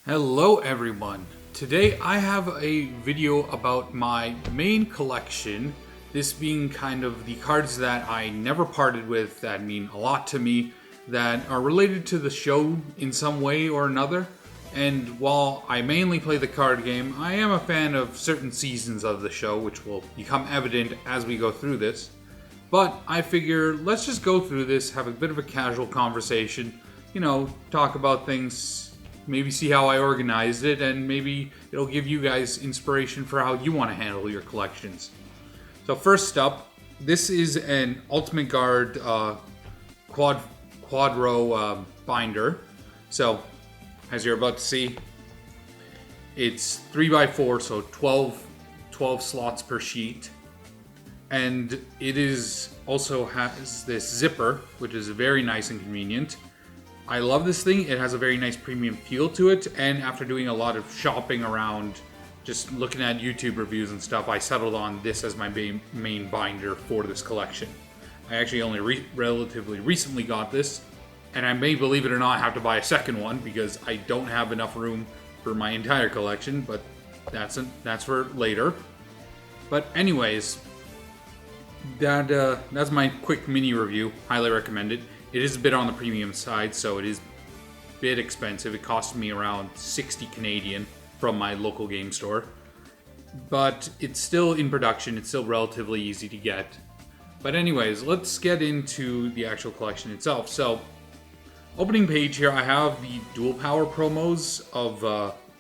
Hello everyone! Today I have a video about my main collection, this being kind of the cards that I never parted with, that mean a lot to me, that are related to the show in some way or another. And while I mainly play the card game, I am a fan of certain seasons of the show, which will become evident as we go through this. But I figure let's just go through this, have a bit of a casual conversation, talk about things, maybe see how I organized it, and maybe it'll give you guys inspiration for how you want to handle your collections. So first up, this is an Ultimate Guard quadro binder. So as you're about to see, it's 3x4, so 12 slots per sheet. And it is also has this zipper, which is very nice and convenient. I love this thing. It has a very nice premium feel to it, and after doing a lot of shopping around, just looking at YouTube reviews and stuff, I settled on this as my main binder for this collection. I actually only relatively recently got this, and I may, believe it or not, have to buy a second one because I don't have enough room for my entire collection, but that's for later. But anyways, that's my quick mini review. Highly recommend it. It is a bit on the premium side, so it is a bit expensive. It cost me around 60 Canadian from my local game store. But it's still in production. It's still relatively easy to get. But anyways, let's get into the actual collection itself. So, opening page here, I have the dual power promos of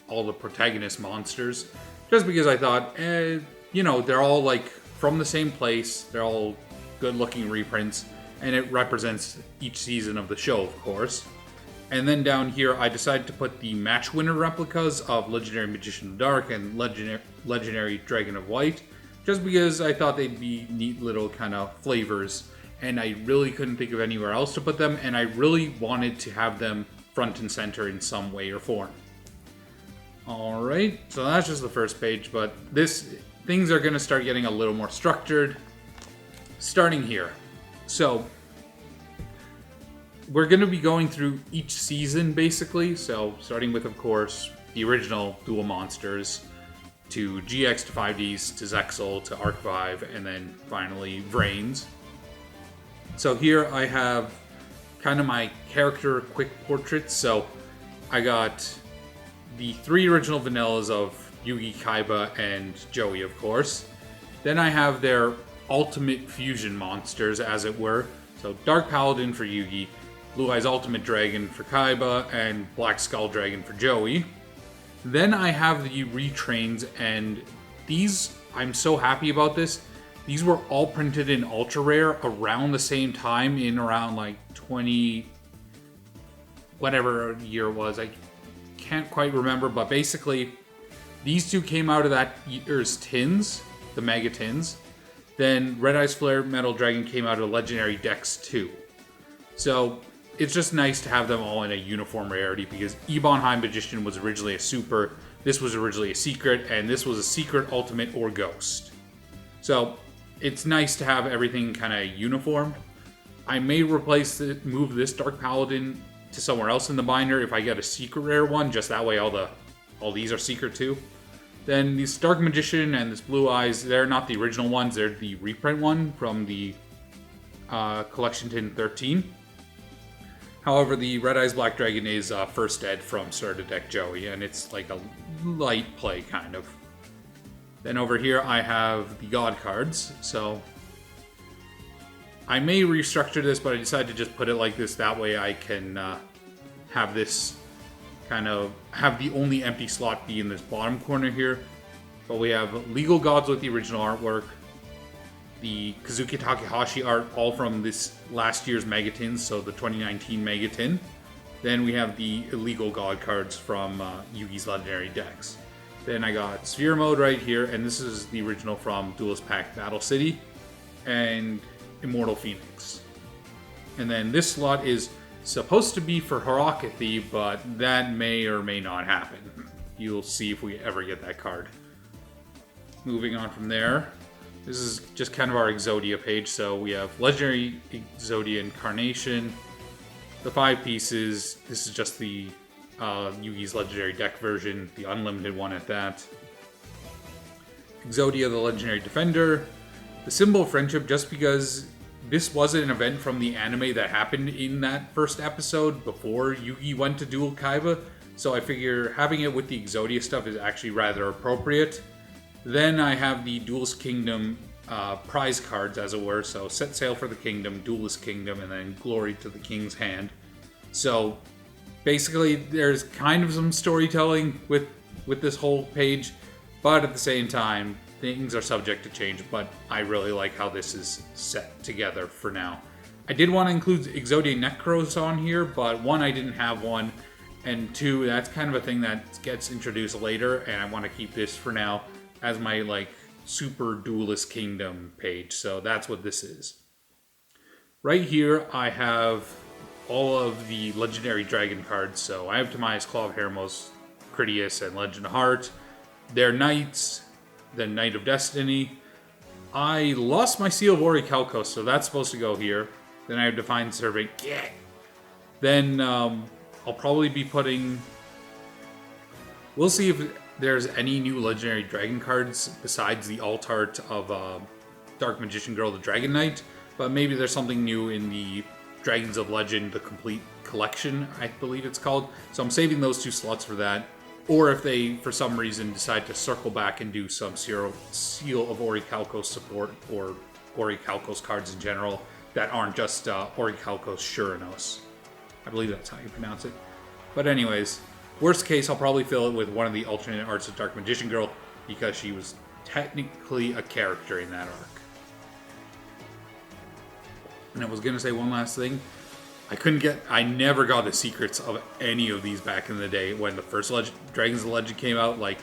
all the protagonist monsters. Just because I thought, they're all like from the same place. They're all good looking reprints. And it represents each season of the show, of course. And then down here, I decided to put the match winner replicas of Legendary Magician of Dark and Legendary Dragon of White, just because I thought they'd be neat little kind of flavors, and I really couldn't think of anywhere else to put them, and I really wanted to have them front and center in some way or form. Alright, so that's just the first page, but things are going to start getting a little more structured, starting here. So, we're going to be going through each season, basically. So, starting with, of course, the original Dual Monsters, to GX to 5Ds, to Zexal, to Arc 5, and then finally Vrains. So here I have kind of my character quick portraits. So, I got the 3 original vanillas of Yugi, Kaiba, and Joey, of course. Then I have their ultimate fusion monsters, as it were. So Dark Paladin for Yugi, Blue Eyes Ultimate Dragon for Kaiba, and Black Skull Dragon for Joey. Then I have the retrains, and these, I'm so happy about this. These were all printed in ultra rare around the same time, in around like 20, whatever year it was. I can't quite remember, but basically these two came out of that year's tins, the Mega Tins. Then Red Eyes Flare Metal Dragon came out of Legendary Dex 2. So it's just nice to have them all in a uniform rarity, because Ebon High Magician was originally a super, this was originally a secret, and this was a secret, ultimate, or ghost. So it's nice to have everything kind of uniform. I may move this Dark Paladin to somewhere else in the binder if I get a secret rare one, just that way all these are secret too. Then this Dark Magician and this Blue Eyes, they're not the original ones, they're the reprint one from the Collection Tin 13. However, the Red Eyes Black Dragon is First Ed from Starter Deck Joey, and it's like a light play, kind of. Then over here I have the God cards, so I may restructure this, but I decided to just put it like this, that way I can have this kind of have the only empty slot be in this bottom corner here. But we have Legal Gods with the original artwork, the Kazuki Takahashi art, all from this last year's Megatins, so the 2019 Megatin. Then we have the Illegal God cards from Yugi's Legendary Decks. Then I got Sphere Mode right here, and this is the original from Duelist Pack Battle City, and Immortal Phoenix. And then this slot is supposed to be for Harakathy, but that may or may not happen. You'll see if we ever get that card. Moving on from there, this is just kind of our Exodia page. So we have Legendary Exodia Incarnation, the 5 pieces. This is just the Yugi's legendary deck version, the unlimited one at that. Exodia, the legendary defender. The symbol of friendship, just because this was an event from the anime that happened in that first episode before Yugi went to duel Kaiba. So I figure having it with the Exodia stuff is actually rather appropriate. Then I have the Duelist Kingdom prize cards, as it were. So Set Sail for the Kingdom, Duelist Kingdom, and then Glory to the King's Hand. So basically, there's kind of some storytelling with this whole page, but at the same time, things are subject to change, but I really like how this is set together for now. I did want to include Exodia Necros on here, but one, I didn't have one, and two, that's kind of a thing that gets introduced later, and I want to keep this for now as my, like, Super Duelist Kingdom page, so that's what this is. Right here, I have all of the Legendary Dragon cards, so I have Tamiya's Claw of Hermos, Critias, and Legend of Heart. They're Knights, the Knight of Destiny. I lost my Seal of Orichalcos, so that's supposed to go here. Then I have Defiant Servant. Yeah. Then I'll probably be putting... We'll see if there's any new Legendary Dragon cards besides the alt art of Dark Magician Girl, the Dragonite. But maybe there's something new in the Dragons of Legend, the complete collection, I believe it's called. So I'm saving those 2 slots for that. Or if they, for some reason, decide to circle back and do some Seal of Orichalcos support, or Orichalcos cards in general, that aren't just Orichalcos Shuranos. I believe that's how you pronounce it. But anyways, worst case, I'll probably fill it with one of the alternate arts of Dark Magician Girl, because she was technically a character in that arc. And I was going to say one last thing. I never got the secrets of any of these back in the day when the first Dragons of Legend came out. Like,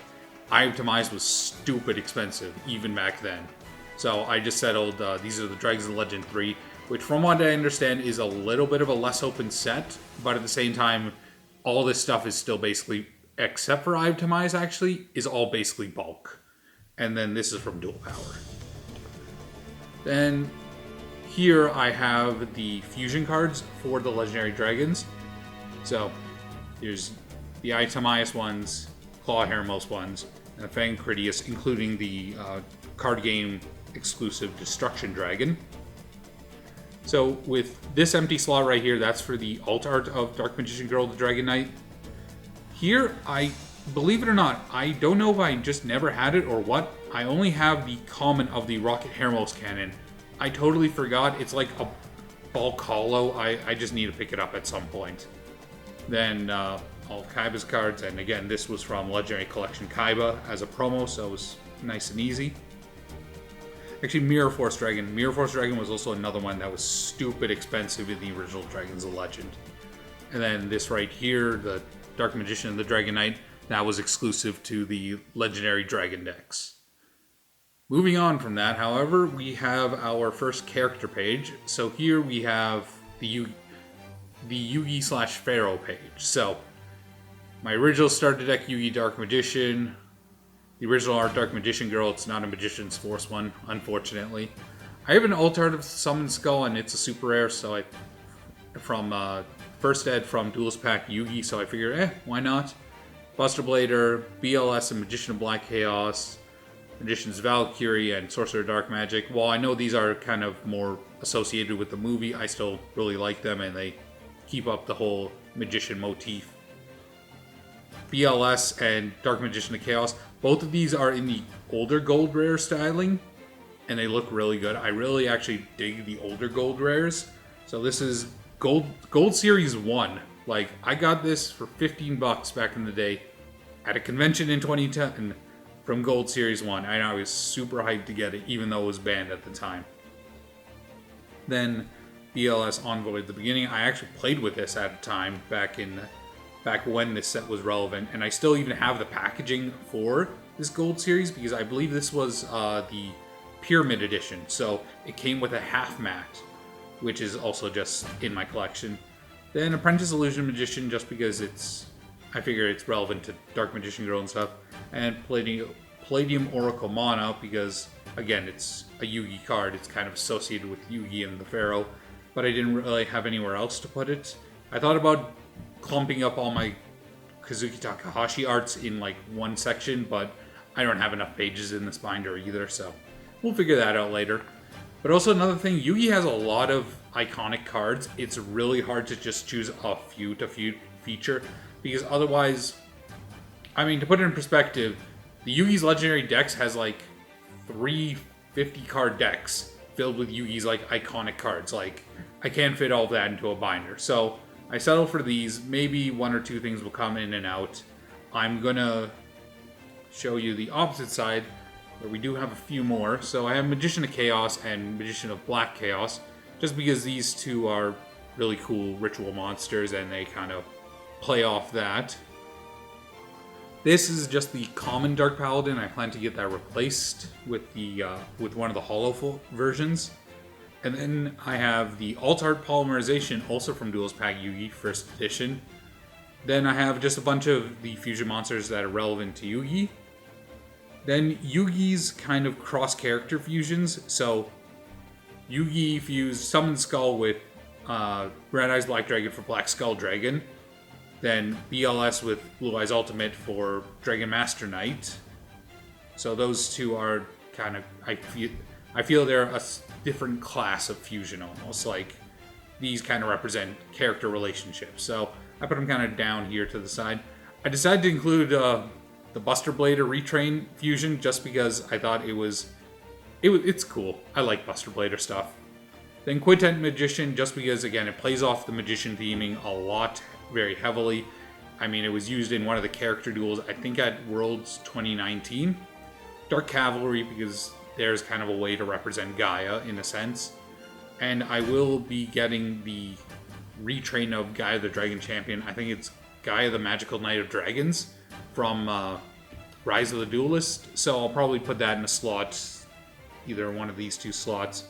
Eye of Tamiya's was stupid expensive, even back then. So I just settled, these are the Dragons of Legend 3, which from what I understand is a little bit of a less open set, but at the same time, all this stuff is still basically, except for Eye of Tamiya's actually, is all basically bulk. And then this is from Dual Power. Then here I have the fusion cards for the Legendary Dragons. So here's the Eye of Tamiya's ones, Claw Hermos ones, and the Fang Critias, including the card game exclusive Destruction Dragon. So with this empty slot right here, that's for the alt art of Dark Magician Girl, the Dragonite. Here, I believe it or not, I don't know if I just never had it or what. I only have the common of the Rocket Hermos cannon. I totally forgot. It's like a bulk hollow. I just need to pick it up at some point. Then all Kaiba's cards, and again, this was from Legendary Collection Kaiba as a promo, so it was nice and easy. Actually, Mirror Force Dragon. Mirror Force Dragon was also another one that was stupid expensive in the original Dragons of Legend. And then this right here, the Dark Magician and the Dragonite, that was exclusive to the Legendary Dragon decks. Moving on from that, however, we have our first character page. So here we have the Yugi/Pharaoh page. So, my original starter deck, Yugi Dark Magician. The original art, Dark Magician Girl. It's not a Magician's Force one, unfortunately. I have an alt art of Summon Skull, and it's a super rare, so from first ed from Duelist Pack Yugi, so I figured, why not? Buster Blader, BLS, and Magician of Black Chaos, Magician's Valkyrie, and Sorcerer of Dark Magic. While I know these are kind of more associated with the movie, I still really like them, and they keep up the whole Magician motif. BLS and Dark Magician of Chaos, both of these are in the older gold rare styling, and they look really good. I really actually dig the older gold rares. So this is Gold Series 1. Like, I got this for $15 back in the day at a convention in 2010 from Gold Series 1. And I was super hyped to get it, even though it was banned at the time. Then BLS Envoy at the beginning. I actually played with this at a time back when this set was relevant, and I still even have the packaging for this Gold Series because I believe this was the Pyramid Edition. So it came with a half mat, which is also just in my collection. Then Apprentice Illusion Magician, just because I figure it's relevant to Dark Magician Girl and stuff. And Palladium Oracle Mana, because, again, it's a Yugi card. It's kind of associated with Yugi and the Pharaoh, but I didn't really have anywhere else to put it. I thought about clumping up all my Kazuki Takahashi arts in like one section, but I don't have enough pages in this binder either, so we'll figure that out later. But also another thing, Yu-Gi has a lot of iconic cards. It's really hard to just choose a few to feature, because otherwise, I mean, to put it in perspective, the Yu-Gi's Legendary Dex has like 3 50-card decks filled with Yu-Gi's like iconic cards. Like, I can't fit all of that into a binder. So I settle for these. Maybe 1 or 2 things will come in and out. I'm gonna show you the opposite side, where we do have a few more. So I have Magician of Chaos and Magician of Black Chaos, just because these two are really cool ritual monsters and they kind of play off that. This is just the common Dark Paladin. I plan to get that replaced with the with one of the hollow versions. And then I have the Alt-Art Polymerization, also from Duelist Pack Yu-Gi, first edition. Then I have just a bunch of the fusion monsters that are relevant to Yu-Gi. Then Yu-Gi's kind of cross-character fusions. So Yu-Gi fused Summon Skull with Red Eyes Black Dragon for Black Skull Dragon. Then BLS with Blue Eyes Ultimate for Dragon Master Knight. So those two are kind of, I feel they're a different class of fusion almost. Like, these kind of represent character relationships. So I put them kind of down here to the side. I decided to include the Buster Blader Retrain fusion just because I thought it's cool. I like Buster Blader stuff. Then Quinten Magician, just because, again, it plays off the Magician theming a lot, very heavily. I mean, it was used in one of the character duels, I think at Worlds 2019. Dark Cavalry, because there's kind of a way to represent Gaia, in a sense. And I will be getting the retrain of Gaia the Dragon Champion. I think it's Gaia the Magical Knight of Dragons from Rise of the Duelist. So I'll probably put that in a slot, either one of these 2 slots.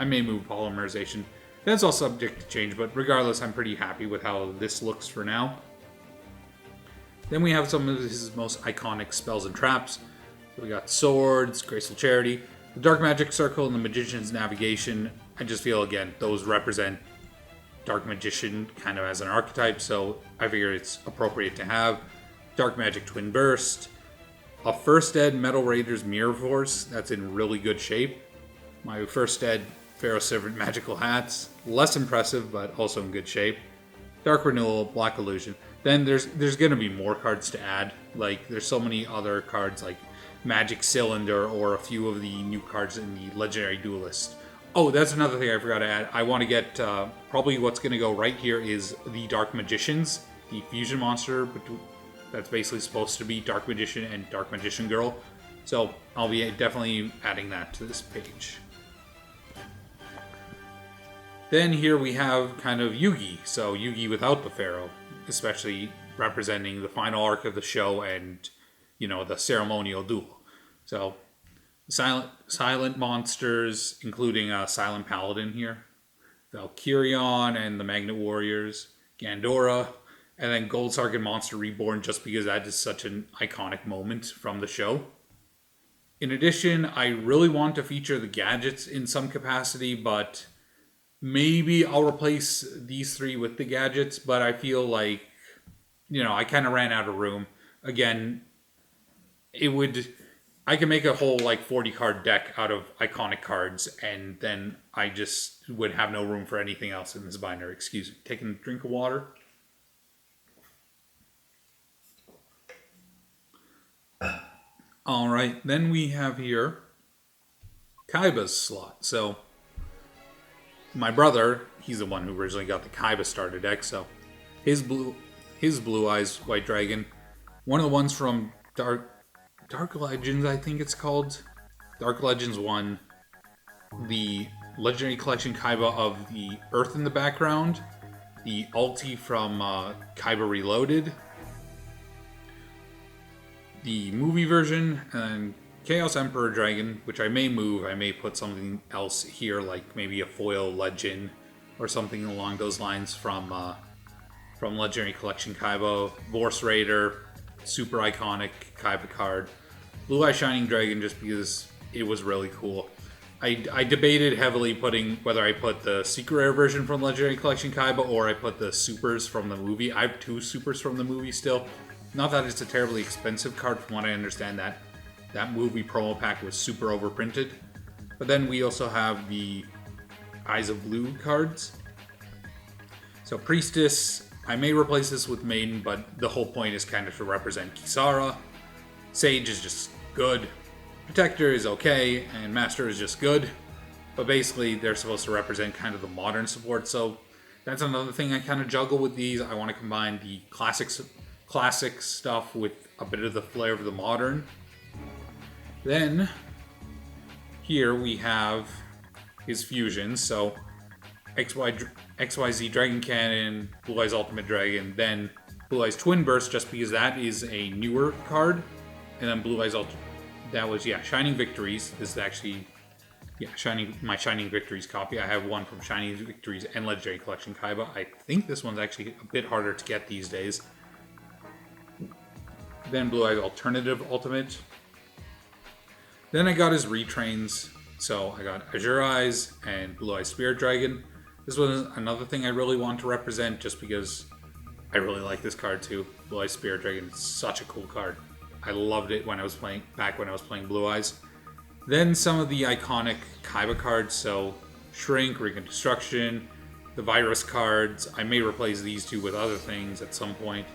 I may move Polymerization. That's all subject to change, but regardless, I'm pretty happy with how this looks for now. Then we have some of his most iconic spells and traps. So we got Swords, Graceful Charity, the Dark Magic Circle, and the Magician's Navigation. I just feel, again, those represent Dark Magician kind of as an archetype, so I figure it's appropriate to have. Dark Magic Twin Burst, a First Ed Metal Raiders Mirror Force, that's in really good shape. My First Ed Pharaoh Servant Magical Hats, less impressive, but also in good shape. Dark Renewal, Black Illusion. Then there's going to be more cards to add. Like, there's so many other cards like Magic Cylinder or a few of the new cards in the Legendary Duelist. Oh, that's another thing I forgot to add. I want to get, probably what's going to go right here is the Dark Magicians, the fusion monster that's basically supposed to be Dark Magician and Dark Magician Girl. So I'll be definitely adding that to this page. Then here we have kind of Yu-Gi, so Yu-Gi without the Pharaoh, especially representing the final arc of the show and, you know, the ceremonial duel. So silent monsters, including Silent Paladin here, Valkyrion and the Magnet Warriors, Gandora, and then Gold Sarkin Monster Reborn, just because that is such an iconic moment from the show. In addition, I really want to feature the gadgets in some capacity, but maybe I'll replace these 3 with the gadgets, but I feel like, you know, I kind of ran out of room. Again, I can make a whole like 40 card deck out of iconic cards, and then I just would have no room for anything else in this binder. Excuse me, taking a drink of water. All right, then we have here Kaiba's slot. So my brother, he's the one who originally got the Kaiba starter deck, so his Blue Eyes White Dragon, one of the ones from Dark Legends, I think it's called. Dark Legends 1, the Legendary Collection Kaiba of the Earth in the background, the ulti from Kaiba Reloaded, the movie version, and Chaos Emperor Dragon, which I may move. I may put something else here, like maybe a foil legend or something along those lines from Legendary Collection Kaiba. Vorse Raider, super iconic Kaiba card. Blue Eye Shining Dragon, just because it was really cool. I debated heavily whether I put the Secret Rare version from Legendary Collection Kaiba or I put the supers from the movie. I have 2 supers from the movie still. Not that it's a terribly expensive card, from what I understand. That movie promo pack was super overprinted. But then we also have the Eyes of Blue cards. So Priestess, I may replace this with Maiden, but the whole point is kind of to represent Kisara. Sage is just good. Protector is okay, and Master is just good. But basically, they're supposed to represent kind of the modern support, so that's another thing I kind of juggle with these. I want to combine the classic stuff with a bit of the flair of the modern. Then, here we have his fusions, so XYZ Dragon Cannon, Blue Eyes Ultimate Dragon, then Blue Eyes Twin Burst, just because that is a newer card, and then Blue Eyes that was, Shining Victories. This is actually, my Shining Victories copy. I have one from Shining Victories and Legendary Collection Kaiba. I think this one's actually a bit harder to get these days. Then Blue Eyes Alternative Ultimate. Then I got his retrains. So I got Azure Eyes and Blue Eyes Spirit Dragon. This was another thing I really want to represent, just because I really like this card too. Blue Eyes Spirit Dragon is such a cool card. I loved it when I was playing Blue Eyes. Then some of the iconic Kaiba cards, so Shrink, Reconstruction, the Virus cards. I may replace these two with other things at some point.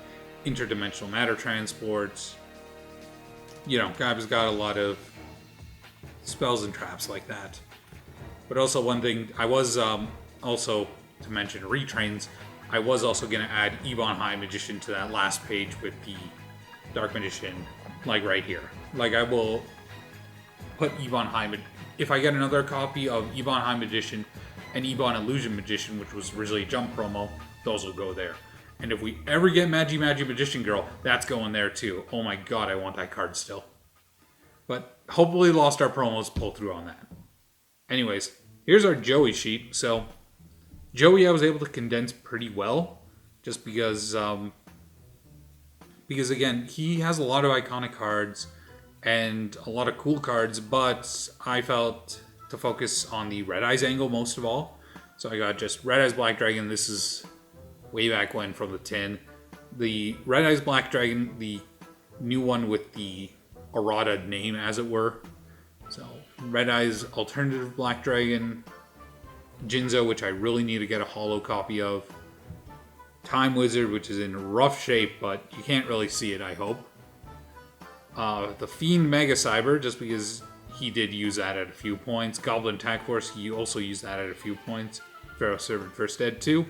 Interdimensional Matter Transports. Kaiba's got a lot of spells and traps like that. But also one thing, I was also, to mention retrains, I was also going to add Ebon High Magician to that last page with the Dark Magician, like right here. Like I will put Ebon High, if I get another copy of Ebon High Magician and Ebon Illusion Magician, which was originally a Jump promo, those will go there. And if we ever get Magi Magician Girl, that's going there too. Oh my god, I want that card still. But hopefully Lost Star promos pull through on that. Anyways, here's our Joey sheet. So Joey I was able to condense pretty well, just because again, he has a lot of iconic cards and a lot of cool cards, but I felt to focus on the Red Eyes angle most of all. So I got just Red Eyes Black Dragon. This is way back when from the tin. The Red Eyes Black Dragon, the new one with the errata name, as it were. So Red Eyes Alternative Black Dragon, Jinzo, which I really need to get a holo copy of, Time Wizard, which is in rough shape, but you can't really see it, I hope. The Fiend Mega Cyber, just because he did use that at a few points. Goblin Attack Force, he also used that at a few points. Pharaoh Servant First Ed 2.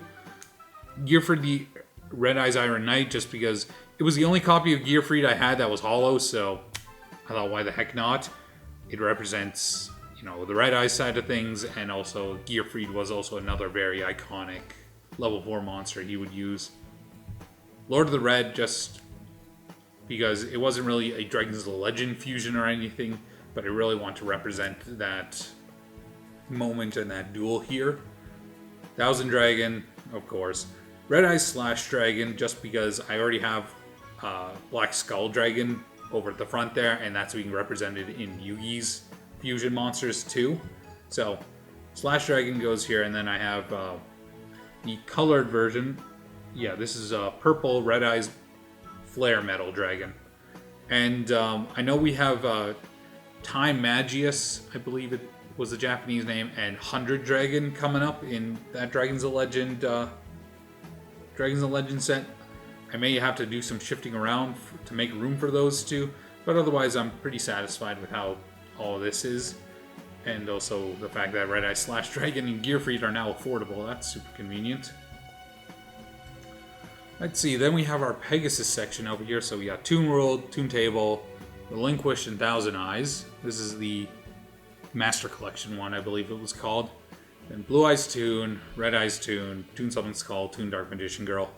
Gearfried the Red Eyes Iron Knight, just because it was the only copy of Gearfried I had that was holo, so I thought, why the heck not? It represents, the Red Eyes side of things, and also Gearfried was also another very iconic level 4 monster he would use. Lord of the Red, just because it wasn't really a Dragon's Legend fusion or anything, but I really want to represent that moment and that duel here. Thousand Dragon, of course. Red Eyes Slash Dragon, just because I already have Black Skull Dragon over at the front there, and that's being represented in Yugi's fusion monsters too. So Slash Dragon goes here, and then I have the colored version. Yeah, this is purple Red Eyes Flare Metal Dragon. And I know we have Time Magius, I believe it was the Japanese name, and 100 Dragon coming up in that Dragons of Legend set. I may have to do some shifting around to make room for those two, but otherwise I'm pretty satisfied with how all of this is. And also the fact that Red Eye Slash Dragon and Gearfried are now affordable. That's super convenient. Let's see, then we have our Pegasus section over here. So we got Toon World, Toon Table, Relinquished, and Thousand Eyes. This is the Master Collection one, I believe it was called. Then Blue Eyes Toon, Red Eyes Toon, Toon Something Skull, Toon Dark Magician Girl.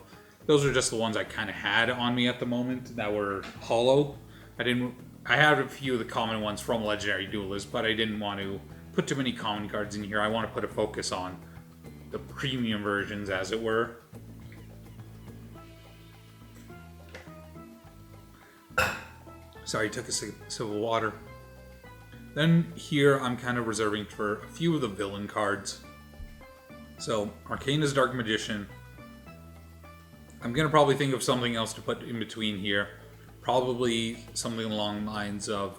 Those are just the ones I kind of had on me at the moment that were holo. I had a few of the common ones from Legendary Duelist, but I didn't want to put too many common cards in here. I want to put a focus on the premium versions, as it were. Sorry, took a sip of water. Then here I'm kind of reserving for a few of the villain cards. So Arcana's Dark Magician, I'm going to probably think of something else to put in between here. Probably something along the lines of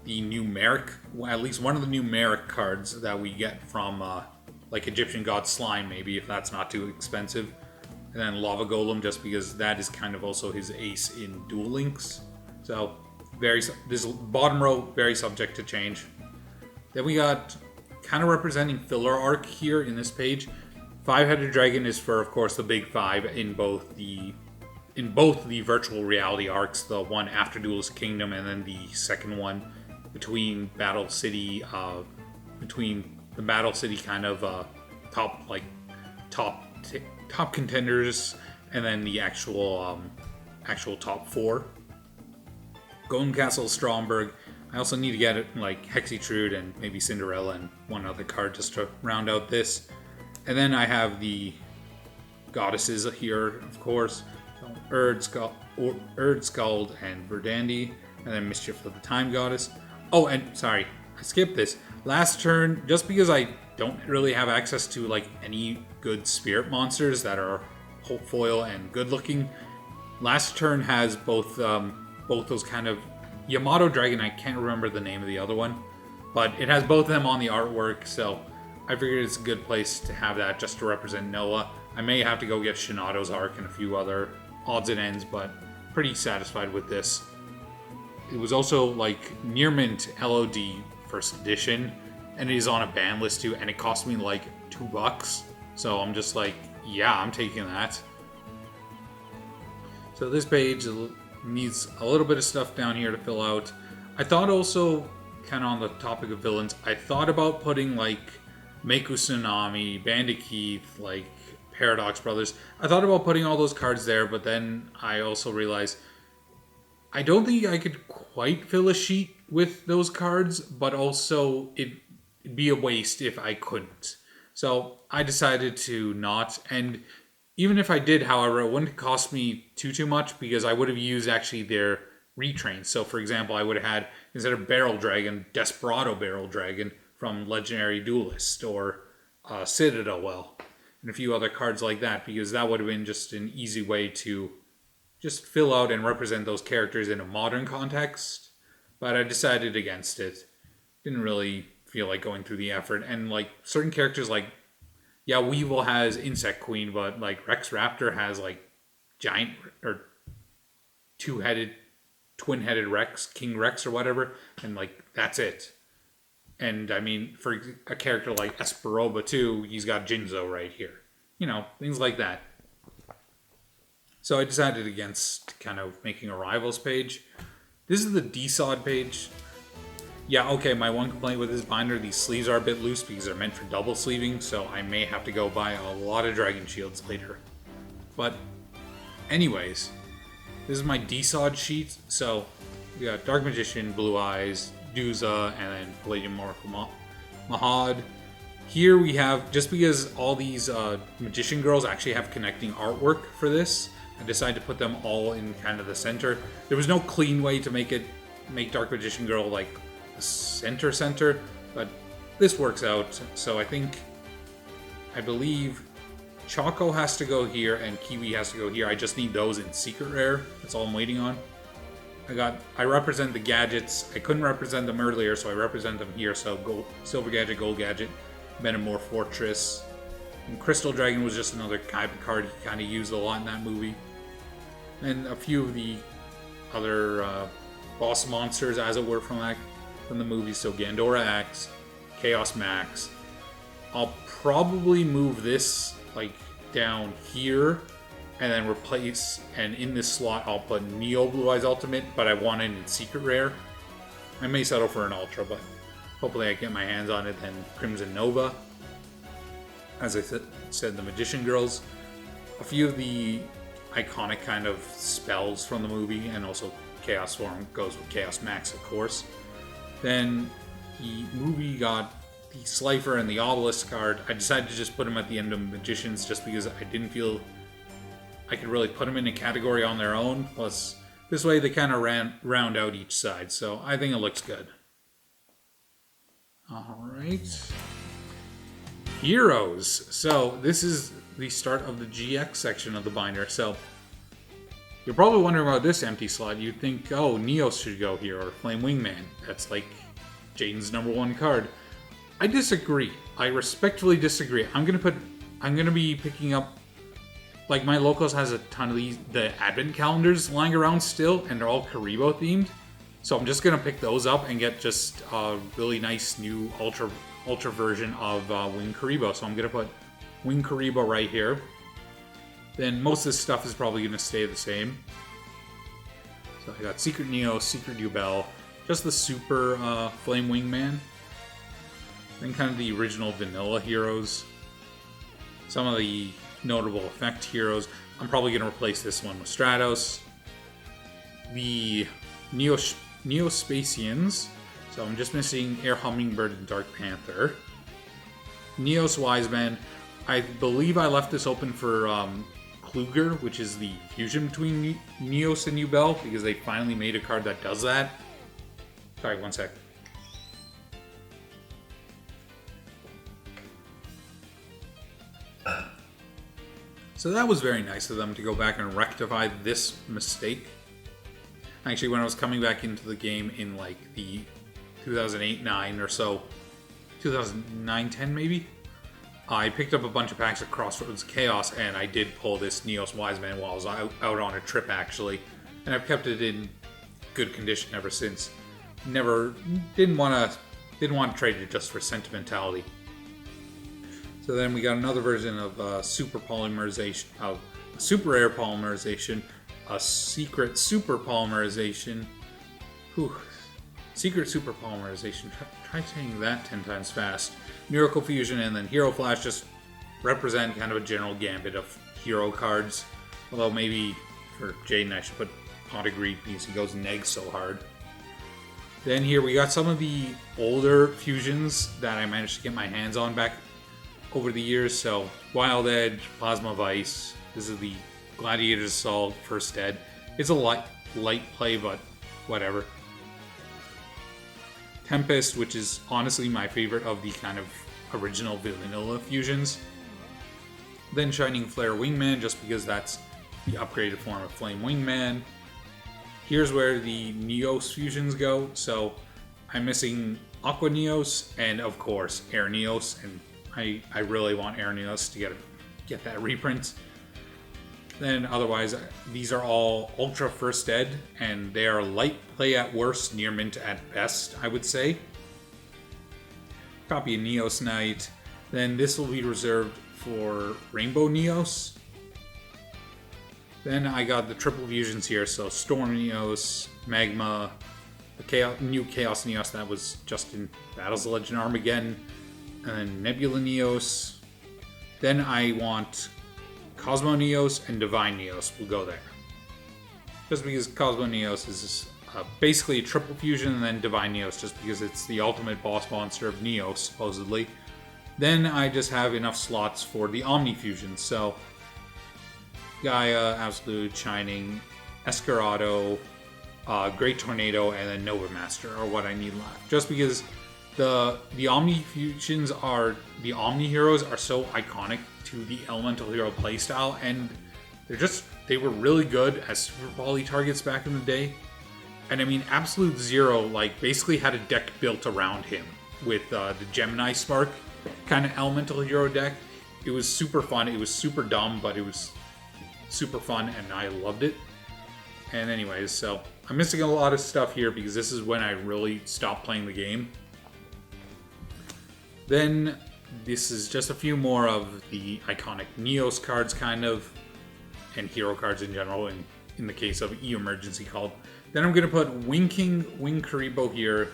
the numeric, at least one of the numeric cards that we get from like Egyptian God Slime, maybe, if that's not too expensive. And then Lava Golem, just because that is kind of also his ace in Duel Links. So, this bottom row, very subject to change. Then we got kind of representing filler arc here in this page. Five-headed dragon is for, of course, the big five in both the virtual reality arcs, the one after Duelist Kingdom and then the second one between Battle City, between the Battle City kind of top contenders and then the actual top four. Golden Castle, Stromberg. I also need to get it like Hexytrude and maybe Cinderella and one other card just to round out this. And then I have the goddesses here, of course. So Erd-Skald and Verdandi. And then Mischief of the Time Goddess. Oh, and sorry, I skipped this. Last turn, just because I don't really have access to like any good spirit monsters that are foil and good looking. Last turn has both those kind of Yamato Dragon. I can't remember the name of the other one, but it has both of them on the artwork, so I figured it's a good place to have that just to represent Noah. I may have to go get Shinato's arc and a few other odds and ends, but pretty satisfied with this. It was also like near mint LOD first edition, and it is on a ban list too, and it cost me like $2. So I'm just like, yeah, I'm taking that. So this page needs a little bit of stuff down here to fill out. I thought also, kind of on the topic of villains, I thought about putting like Meku Tsunami, Bandit Keith, like Paradox Brothers. I thought about putting all those cards there, but then I also realized I don't think I could quite fill a sheet with those cards, but also it'd be a waste if I couldn't. So I decided to not, and even if I did, however, it wouldn't cost me too much because I would have used actually their retrains. So for example, I would have had, instead of Barrel Dragon, Desperado Barrel Dragon from Legendary Duelist, or Citadel Well, and a few other cards like that, because that would have been just an easy way to just fill out and represent those characters in a modern context. But I decided against it. Didn't really feel like going through the effort. And like certain characters, like, yeah, Weevil has Insect Queen, but like Rex Raptor has like giant or twin-headed Rex, King Rex or whatever, and like that's it. And I mean, for a character like Esperoba too, he's got Jinzo right here. You know, things like that. So I decided against kind of making a rivals page. This is the DSOD page. Yeah, okay, my one complaint with this binder, these sleeves are a bit loose because they're meant for double sleeving, so I may have to go buy a lot of Dragon Shields later. But anyways, this is my DSOD sheet. So we got Dark Magician, Blue Eyes, Duza, and then Palladium Oracle Mahad. Here we have, just because all these Magician girls actually have connecting artwork for this, I decided to put them all in kind of the center. There was no clean way to make Dark Magician Girl like the center, but this works out. So I believe Choco has to go here and Kiwi has to go here. I just need those in secret rare. That's all I'm waiting on. I represent the gadgets. I couldn't represent them earlier, so I represent them here. So gold, Silver Gadget, Gold Gadget, Metamorph Fortress. And Crystal Dragon was just another Kaiba card he kind of used a lot in that movie. And a few of the other boss monsters, as it were, from the movie. So Gandora Axe, Chaos Max. I'll probably move this like down here and then replace, and in this slot I'll put Neo Blue Eyes Ultimate, but I want it in secret rare. I may settle for an Ultra, but hopefully I get my hands on it. Then Crimson Nova. As I said, the Magician Girls. A few of the iconic kind of spells from the movie, and also Chaos Form goes with Chaos Max, of course. Then the movie got the Slifer and the Obelisk card. I decided to just put them at the end of Magicians just because I didn't feel I could really put them in a category on their own. Plus, this way they kind of round out each side, so I think it looks good. Alright. Heroes. So this is the start of the GX section of the binder. So you're probably wondering about this empty slot. You'd think, oh, Neos should go here, or Flame Wingman. That's like Jaden's #1 card. I disagree. I respectfully disagree. I'm gonna be picking up, like, my locals has a ton of the advent calendars lying around still, and they're all Karibo themed. So I'm just gonna pick those up and get just a really nice new ultra version of Wing Karibo. So I'm gonna put Wing Karibo right here. Then most of this stuff is probably gonna stay the same. So I got Secret Neo, Secret Yubel, just the super Flame Wingman. Then kind of the original vanilla heroes. Some of the notable effect heroes. I'm probably going to replace this one with Stratos. The Neospacians. So I'm just missing Air Hummingbird and Dark Panther. Neos Wiseman. I believe I left this open for Kluger, which is the fusion between Neos and Yubel, because they finally made a card that does that. Sorry, one sec. So that was very nice of them to go back and rectify this mistake. Actually, when I was coming back into the game in like the 2008-9 or so, 2009-10 maybe, I picked up a bunch of packs of Crossroads Chaos, and I did pull this Neos Wiseman while I was out on a trip actually, and I've kept it in good condition ever since. Didn't want to trade it just for sentimentality. So then we got another version of super polymerization, of super rare polymerization, a secret super polymerization. Secret super polymerization. Try saying that 10 times fast. Miracle Fusion, and then Hero Flash just represent kind of a general gambit of hero cards. Although maybe for Jaden I should put Pot of Greed because he goes neg so hard. Then here we got some of the older fusions that I managed to get my hands on back over the years. So Wild Edge, Plasma Vice, this is the Gladiator's Assault, First Ed. It's a light play, but whatever. Tempest, which is honestly my favorite of the kind of original vanilla fusions. Then Shining Flare Wingman, just because that's the upgraded form of Flame Wingman. Here's where the Neos fusions go. So I'm missing Aqua Neos and of course Air Neos, and I really want Air Neos to get that reprint. Then otherwise, these are all Ultra First Ed, and they are light play at worst, near mint at best, I would say. Copy of Neos Knight. Then this will be reserved for Rainbow Neos. Then I got the triple fusions here, so Storm Neos, Magma, the new Chaos Neos that was just in Battles of Legend Armageddon, and then Nebula Neos. Then I want Cosmo Neos and Divine Neos will go there. Just because Cosmo Neos is basically a triple fusion, and then Divine Neos just because it's the ultimate boss monster of Neos, supposedly. Then I just have enough slots for the Omni fusions, so Gaia, Absolute, Shining, Escarado, Great Tornado, and then Nova Master are what I need left. Just because the Omni fusions the Omni heroes are so iconic to the Elemental Hero playstyle, and they were really good as super poly targets back in the day. And I mean, Absolute Zero basically had a deck built around him with the Gemini Spark kind of Elemental Hero deck. It was super fun. It was super dumb, but it was super fun, and I loved it. And anyways, so I'm missing a lot of stuff here because this is when I really stopped playing the game. Then this is just a few more of the iconic Neos cards, kind of, and hero cards in general, in the case of E-Emergency Call. Then I'm going to put Wing King, Wing Karibo here.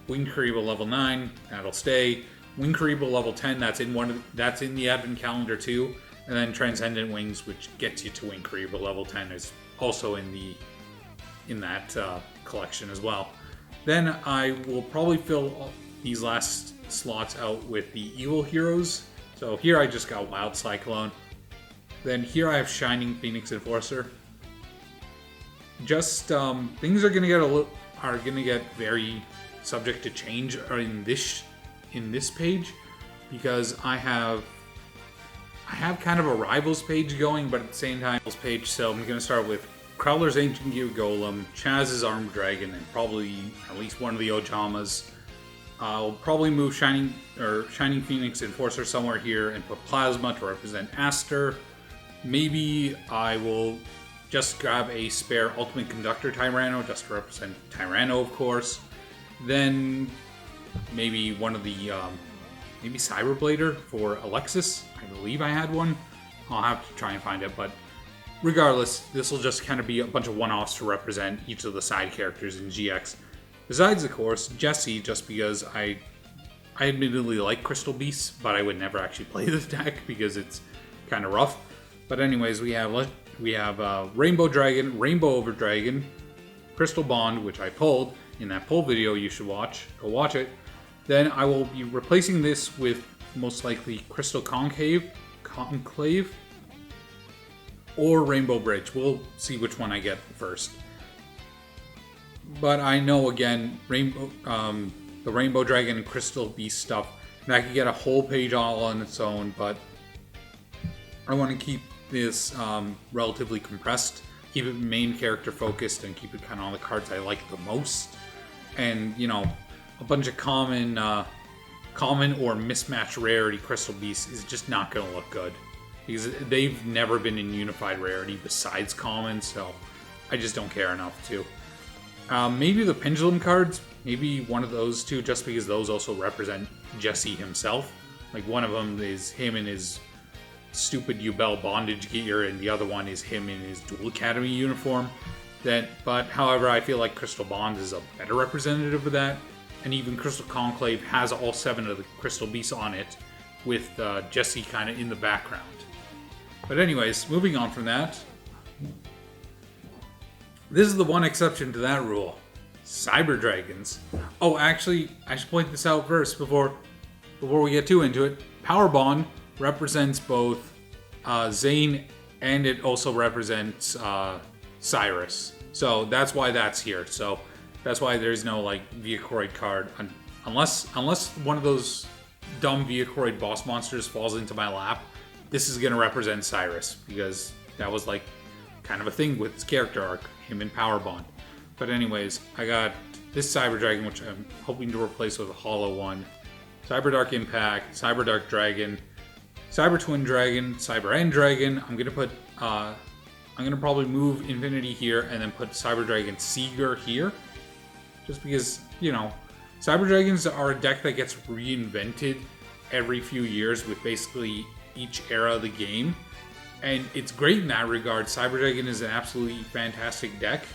Wing Karibo level 9, that'll stay. Wing Karibo level 10, that's in the Advent Calendar too. And then Transcendent Wings, which gets you to Wing Karibo level 10, is also in that collection as well. Then I will probably fill these last slots out with the evil heroes. So here I just got Wild Cyclone. Then here I have Shining Phoenix Enforcer. Just things are gonna get very subject to change in this page, because I have kind of a rivals page going, but at the same time page. So I'm going to start with Crowler's Ancient Gear Golem, Chaz's Armed Dragon, and probably at least one of the Ojamas. I'll probably move Shining Phoenix Enforcer somewhere here and put Plasma to represent Aster. Maybe I will just grab a spare Ultimate Conductor Tyranno just to represent Tyranno, of course. Then maybe one of the maybe Cyberblader for Alexis. I believe I had one. I'll have to try and find it, but regardless, this will just kind of be a bunch of one-offs to represent each of the side characters in GX. Besides, of course, Jessie, just because I admittedly like Crystal Beasts, but I would never actually play this deck because it's kind of rough. But anyways, we have Rainbow Dragon, Rainbow Over Dragon, Crystal Bond, which I pulled in that pull video you should watch. Go watch it. Then I will be replacing this with most likely Crystal Conclave, or Rainbow Bridge. We'll see which one I get first. But I know, again, the Rainbow Dragon and Crystal Beast stuff, and I could get a whole page all on its own, but I want to keep this relatively compressed, keep it main character focused, and keep it kind of on the cards I like the most. And, you know, a bunch of common or mismatched rarity Crystal Beasts is just not going to look good, because they've never been in unified rarity besides common, so I just don't care enough to. Maybe the Pendulum cards, maybe one of those two, just because those also represent Jesse himself. Like, one of them is him in his stupid Yubel bondage gear, and the other one is him in his Dual Academy uniform. But however, I feel like Crystal Bond is a better representative of that, and even Crystal Conclave has all 7 of the Crystal Beasts on it, with Jesse kind of in the background. But anyways, moving on from that, this is the one exception to that rule. Cyber Dragons. Oh, actually, I should point this out first before we get too into it. Power Bond represents both Zane, and it also represents Cyrus. So that's why that's here. So that's why there's no like Viacroid card, unless one of those dumb Viacroid boss monsters falls into my lap. This is gonna represent Cyrus, because that was like kind of a thing with his character arc, him in Power Bond. But anyways, I got this Cyber Dragon, which I'm hoping to replace with a hollow one. Cyber Dark Impact, Cyber Dark Dragon, Cyber Twin Dragon, Cyber End Dragon. I'm gonna probably move Infinity here and then put Cyber Dragon Seeger here, just because, you know, Cyber Dragons are a deck that gets reinvented every few years with basically each era of the game. And it's great in that regard. Cyber Dragon is an absolutely fantastic deck.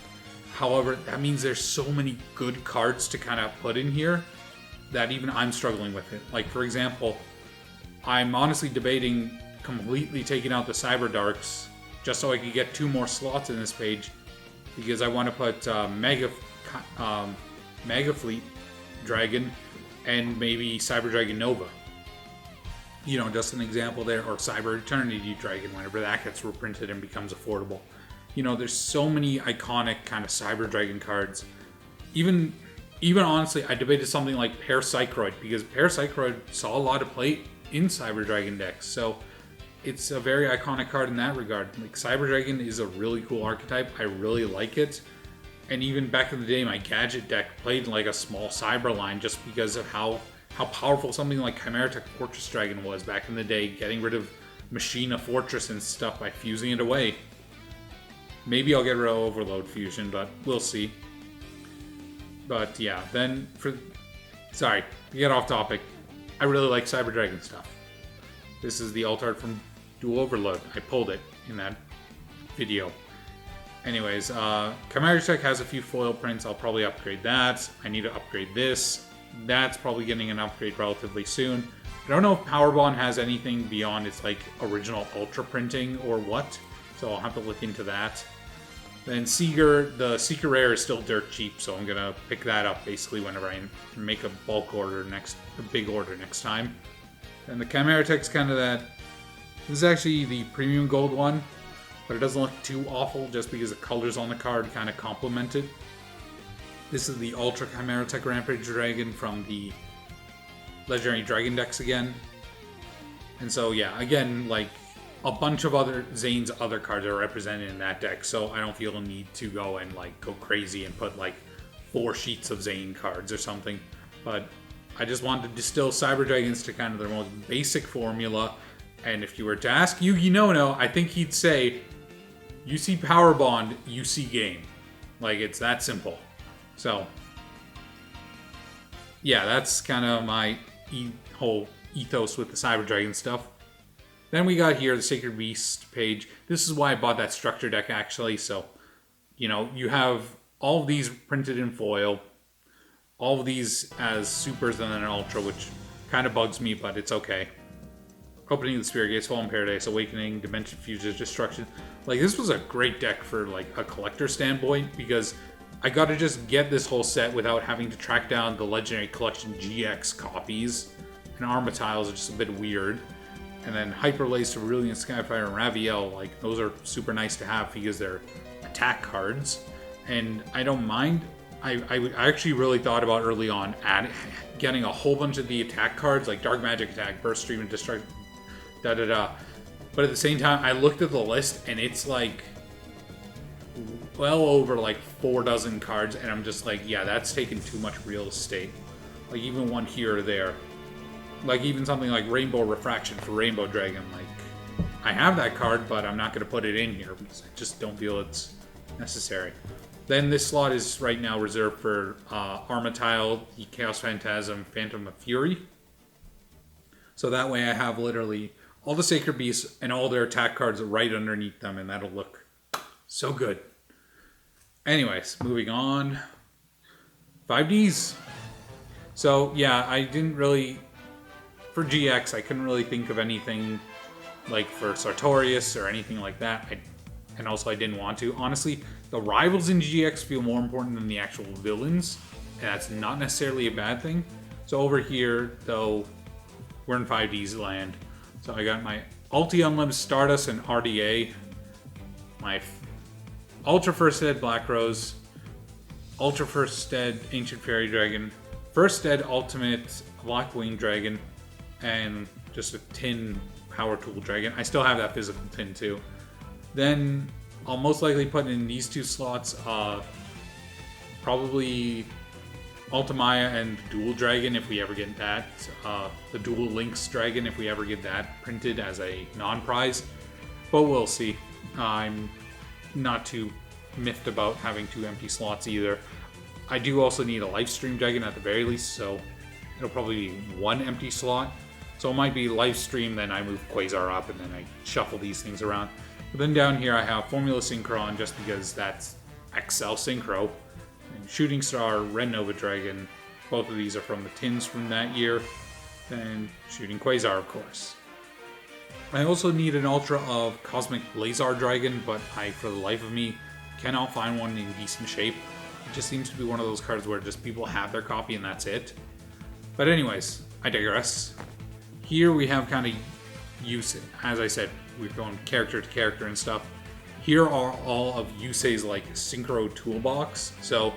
However, that means there's so many good cards to kind of put in here that even I'm struggling with it. Like, for example, I'm honestly debating completely taking out the Cyber Darks just so I could get 2 more slots in this page, because I want to put Mega Fleet Dragon and maybe Cyber Dragon Nova. You know, just an example there, or Cyber Eternity Dragon, whenever that gets reprinted and becomes affordable. You know, there's so many iconic kind of Cyber Dragon cards. Even honestly, I debated something like Parapsychroid, because Parapsychroid saw a lot of play in Cyber Dragon decks, so it's a very iconic card in that regard. Like, Cyber Dragon is a really cool archetype. I really like it. And even back in the day, my Gadget deck played like a small Cyber line just because of how powerful something like Chimera Tech Fortress Dragon was back in the day, getting rid of Machina Fortress and stuff by fusing it away. Maybe I'll get rid of Overload Fusion, but we'll see. But yeah, then sorry, to get off topic, I really like Cyber Dragon stuff. This is the alt art from Dual Overload. I pulled it in that video. Anyways, Chimera Tech has a few foil prints. I'll probably upgrade that. I need to upgrade this. That's probably getting an upgrade relatively soon. I don't know if Power Bond has anything beyond its like original ultra printing or what, so I'll have to look into that. Then Seeger, the Seeker Rare is still dirt cheap, so I'm gonna pick that up basically whenever I make a bulk order a big order next time. And the Chimera Tech's kind of that. This is actually the premium gold one, but it doesn't look too awful just because the colors on the card kind of complement it. This is the Ultra Chimera Tech Rampage Dragon from the Legendary Dragon decks again. And so yeah, again, like a bunch of other Zane's other cards are represented in that deck, so I don't feel a need to go and like go crazy and put like 4 sheets of Zane cards or something. But I just wanted to distill Cyber Dragons to kind of their most basic formula. And if you were to ask Yugi Nono, I think he'd say, you see Power Bond, you see game. Like, it's that simple. So, yeah, that's kind of my whole ethos with the Cyber Dragon stuff. Then we got here the Sacred Beast page. This is why I bought that structure deck, actually. So, you know, you have all of these printed in foil. All of these as supers and then an ultra, which kind of bugs me, but it's okay. Opening the Spirit Gates, Fallen Paradise, Awakening, Dimension Fuses, Destruction. Like, this was a great deck for, like, a collector standpoint, because I got to just get this whole set without having to track down the Legendary Collection GX copies. And Armatiles are just a bit weird. And then Hyperlace, Cerulean, Skyfire, and Raviel, like, those are super nice to have because they're attack cards. And I don't mind. I actually really thought about early on getting a whole bunch of the attack cards, like Dark Magic Attack, Burst Stream, and Destruct, da-da-da. But at the same time, I looked at the list, and it's like well over like 4 dozen cards, and I'm just like, yeah, that's taking too much real estate. Like, even one here or there. Like, even something like Rainbow Refraction for Rainbow Dragon. Like, I have that card, but I'm not going to put it in here because I just don't feel it's necessary. Then this slot is right now reserved for Armatile, the Chaos Phantasm, Phantom of Fury. So that way I have literally all the Sacred Beasts and all their attack cards right underneath them, and that'll look so good. Anyways, moving on. 5Ds. So yeah, I didn't really... For GX, I couldn't really think of anything like for Sartorius or anything like that. And also I didn't want to. Honestly, the rivals in GX feel more important than the actual villains, and that's not necessarily a bad thing. So over here, though, we're in 5Ds land. So I got my Ulti Unlim Stardust and RDA, my Ultra First Ed Black Rose, Ultra First Ed Ancient Fairy Dragon, First Ed Ultimate Black Winged Dragon, and just a tin Power Tool Dragon. I still have that physical tin too. Then I'll most likely put in these 2 slots, probably Ultimaya and Dual Dragon if we ever get that. The Dual Links Dragon if we ever get that printed as a non-prize. But we'll see. I'm not too miffed about having 2 empty slots either. I do also need a Lifestream Dragon at the very least, so it'll probably be 1 empty slot. So it might be Lifestream, then I move Quasar up, and then I shuffle these things around. But then down here I have Formula Synchron, just because that's XL Synchro. And Shooting Star, Red Nova Dragon. Both of these are from the tins from that year. And Shooting Quasar, of course. I also need an Ultra of Cosmic Blazar Dragon, but I, for the life of me, cannot find one in decent shape. It just seems to be one of those cards where just people have their copy and that's it. But anyways, I digress. Here we have kind of use, as I said, we're going character to character and stuff. Here are all of Yusei's like Synchro Toolbox. So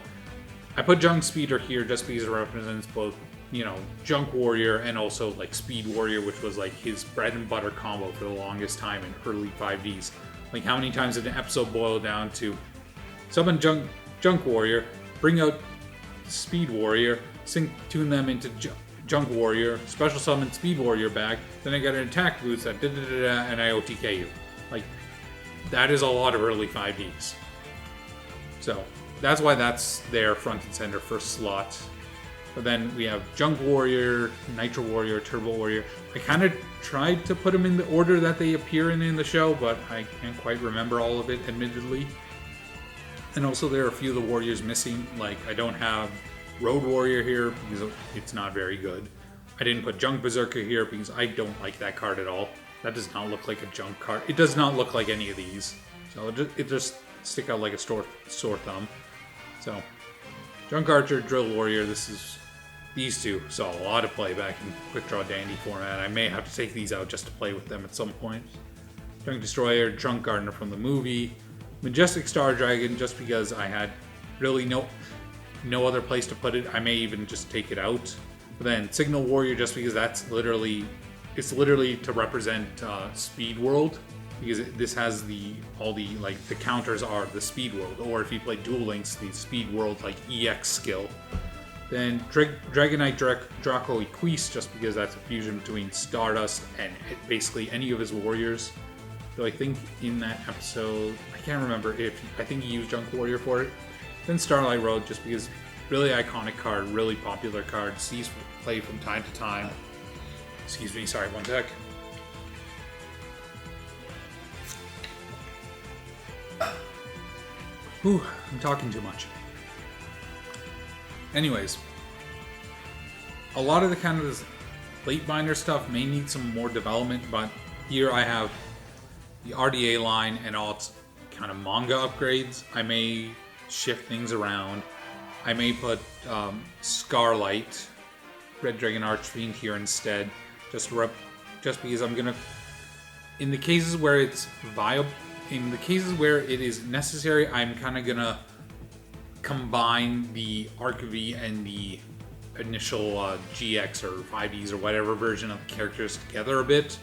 I put Junk Speeder here just because it represents both, you know, Junk Warrior and also like Speed Warrior, which was like his bread and butter combo for the longest time in early 5Ds. Like, how many times did an episode boil down to summon Junk Warrior, bring out Speed Warrior, tune them into Junk Warrior, special summon Speed Warrior back, then I got an attack boost that da-da-da-da, and I OTK you. Like, that is a lot of early 5Ds. So that's why that's there front and center first slot. But then we have Junk Warrior, Nitro Warrior, Turbo Warrior. I kind of tried to put them in the order that they appear in the show, but I can't quite remember all of it, admittedly. And also there are a few of the warriors missing. Like, I don't have Road Warrior here because it's not very good. I didn't put Junk Berserker here because I don't like that card at all. That does not look like a junk card. It does not look like any of these. So it just stick out like a sore thumb. So, Junk Archer, Drill Warrior, these 2 saw a lot of play back in Quick Draw Dandy format. I may have to take these out just to play with them at some point. Junk Destroyer, Junk Gardener from the movie, Majestic Star Dragon, just because I had really no other place to put it. I may even just take it out. But then Signal Warrior, just because that's literally it's literally to represent Speed World, because this has all the counters are the Speed World, or if you play Duel Links, the Speed World EX skill. Then Dragonite Draco Equest, just because that's a fusion between Stardust and basically any of his warriors. Though I think in that episode, I can't remember I think he used Junk Warrior for it. Then Starlight Road, just because really iconic card, really popular card, sees play from time to time. Excuse me, sorry, one sec. Whew, I'm talking too much. Anyways, a lot of the kind of this late binder stuff may need some more development, but here I have the RDA line and all its kind of manga upgrades. I may shift things around. I may put Scarlight, Red Dragon Archfiend here instead, just because I'm gonna, in the cases where it's viable, in the cases where it is necessary, I'm kind of gonna combine the Arc V and the initial GX or 5Es or whatever version of the characters together a bit.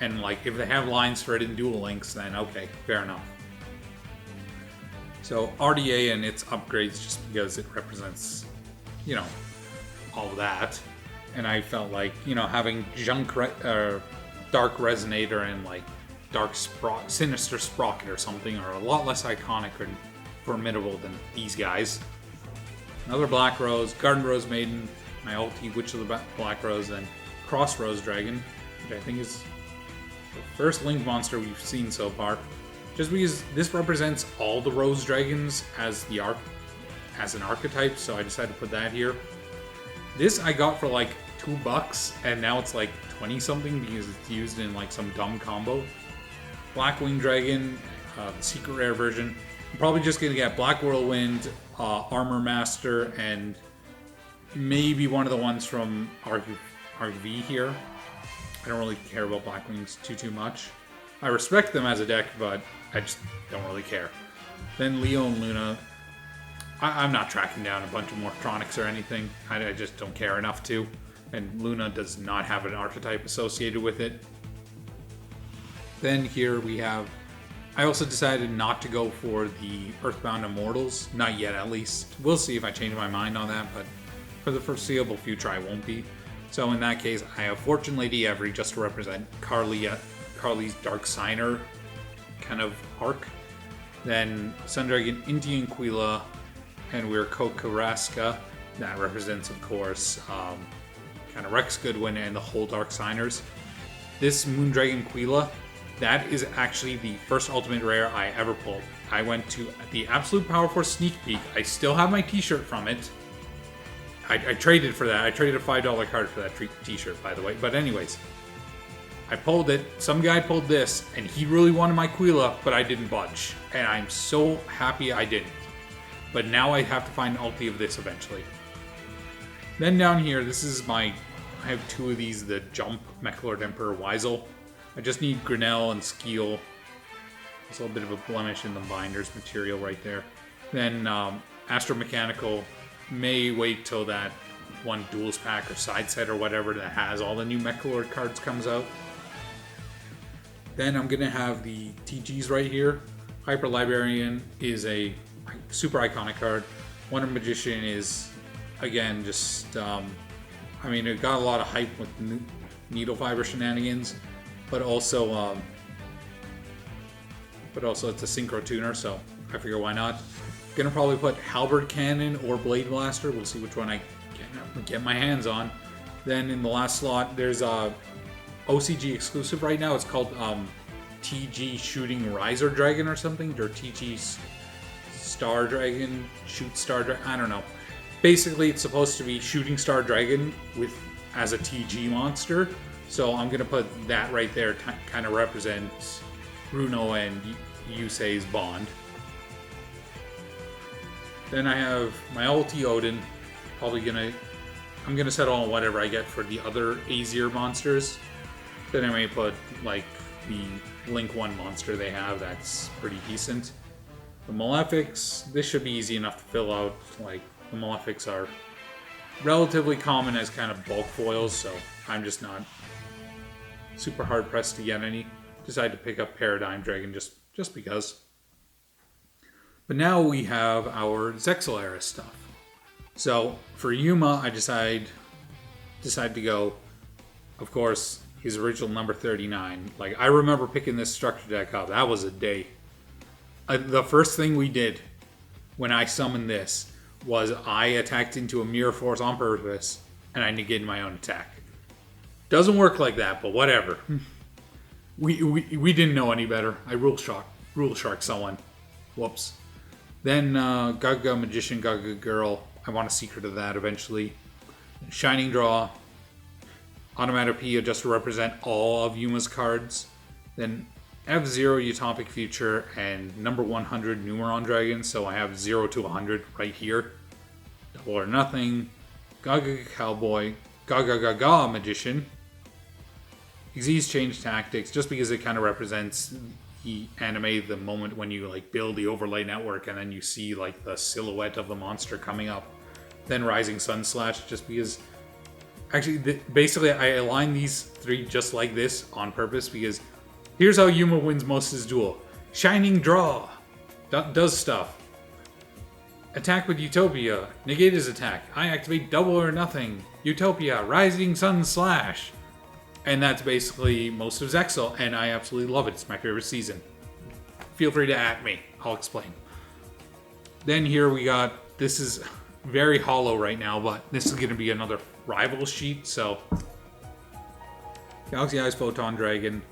And if they have lines for it in Duel Links, then okay, fair enough. So RDA and its upgrades, just because it represents, all of that. And I felt having Dark Resonator and Sinister Sprocket or something are a lot less iconic and formidable than these guys. Another Black Rose, Garden Rose Maiden, my ulti Witch of the Black Rose, and Cross Rose Dragon, which I think is the first Link monster we've seen so far. Just because this represents all the Rose Dragons as an archetype, so I decided to put that here. This I got for $2, and now it's 20 something because it's used in some dumb combo. Blackwing Dragon, the secret rare version. I'm probably just gonna get Black Whirlwind, Armor Master, and maybe one of the ones from Arc V here. I don't really care about Blackwings too much. I respect them as a deck, but I just don't really care. Then Leo and Luna. I'm not tracking down a bunch of Morphtronics or anything. I just don't care enough to. And Luna does not have an archetype associated with it. Then here we have... I also decided not to go for the Earthbound Immortals. Not yet, at least. We'll see if I change my mind on that, but for the foreseeable future, I won't be. So in that case, I have Fortune Lady Every just to represent Carly's Dark Signer kind of arc. Then Sundragon Indian Quila, and we're Kokaraska. That represents, of course, kind of Rex Goodwin and the whole Dark Signers. This Moondragon Quila, that is actually the first ultimate rare I ever pulled. I went to the Absolute Power Force Sneak Peek. I still have my t-shirt from it. I traded for that. I traded a $5 card for that t-shirt, by the way. But anyways, I pulled it. Some guy pulled this, and he really wanted my Quila, but I didn't budge. And I'm so happy I didn't. But now I have to find an ulti of this eventually. Then down here, I have two of these, the Jump Mechalord Emperor Weisel. I just need Grinnell and Skeel. There's a little bit of a blemish in the binders material right there. Then Astro Mechanical may wait till that one Duels Pack or Side Set or whatever that has all the new Mechalord cards comes out. Then I'm going to have the TGs right here. Hyper Librarian is a super iconic card. Wonder Magician is, again, just... it got a lot of hype with needle fiber shenanigans. But also it's a synchro tuner, so I figure why not. Gonna probably put Halberd Cannon or Blade Blaster. We'll see which one I get my hands on. Then in the last slot, there's a OCG exclusive right now. It's called TG Shooting Riser Dragon or something, or TG Star Dragon, Shoot Star Dragon. I don't know. Basically, it's supposed to be Shooting Star Dragon as a TG monster. So I'm going to put that right there, kind of represents Bruno and Yusei's bond. Then I have my ulti Odin. I'm going to settle on whatever I get for the other Aesir monsters. Then I may put, the Link 1 monster they have, that's pretty decent. The Malefics, this should be easy enough to fill out. The Malefics are relatively common as kind of bulk foils, so I'm just not super hard pressed to get any. Decided to pick up Paradigm Dragon just because. But now we have our Zexal era stuff. So for Yuma, I decide to go, of course, his original number 39. Like, I remember picking this structure deck up. That was a day. The first thing we did when I summoned this was I attacked into a Mirror Force on purpose, and I negated my own attack. Doesn't work like that, but whatever. We didn't know any better. I rule shark someone. Whoops. Then Gaga Magician, Gaga Girl. I want a secret of that eventually. Shining Draw. Onomatopoeia just to represent all of Yuma's cards. Then F0 Utopic Future and number 100 Numeron Dragon. So I have 0 to 100 right here. Double or Nothing. Gaga Cowboy. Gaga Gaga Magician. Xyz Change Tactics just because it kind of represents the anime, the moment when you like build the overlay network and then you see like the silhouette of the monster coming up. Then Rising Sun Slash just because actually basically I align these three just like this on purpose because here's how Yuma wins most of his duel. Shining Draw does stuff. Attack with Utopia. Negate his attack. I activate Double or Nothing. Utopia. Rising Sun Slash. And that's basically most of Zexal, and I absolutely love it. It's my favorite season. Feel free to at me. I'll explain. Then here we got, this is very hollow right now, but this is going to be another rival sheet. So, Galaxy Eyes Photon Dragon,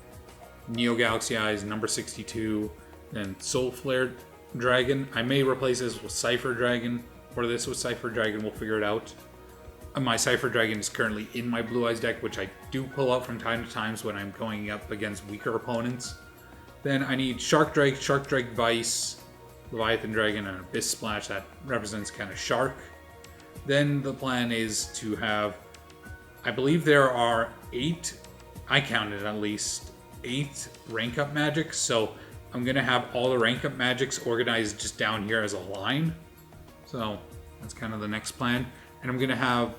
Neo Galaxy Eyes number 62, then Soul Flare Dragon. I may replace this with Cypher Dragon, or this with Cypher Dragon. We'll figure it out. My Cypher Dragon is currently in my Blue Eyes deck, which I do pull out from time to time when I'm going up against weaker opponents. Then I need Shark Drake Vice, Leviathan Dragon, and Abyss Splash that represents kind of Shark. Then the plan is to have, I believe there are 8, I counted at least, 8 rank up magics. So I'm going to have all the rank up magics organized just down here as a line. So that's kind of the next plan. And I'm going to have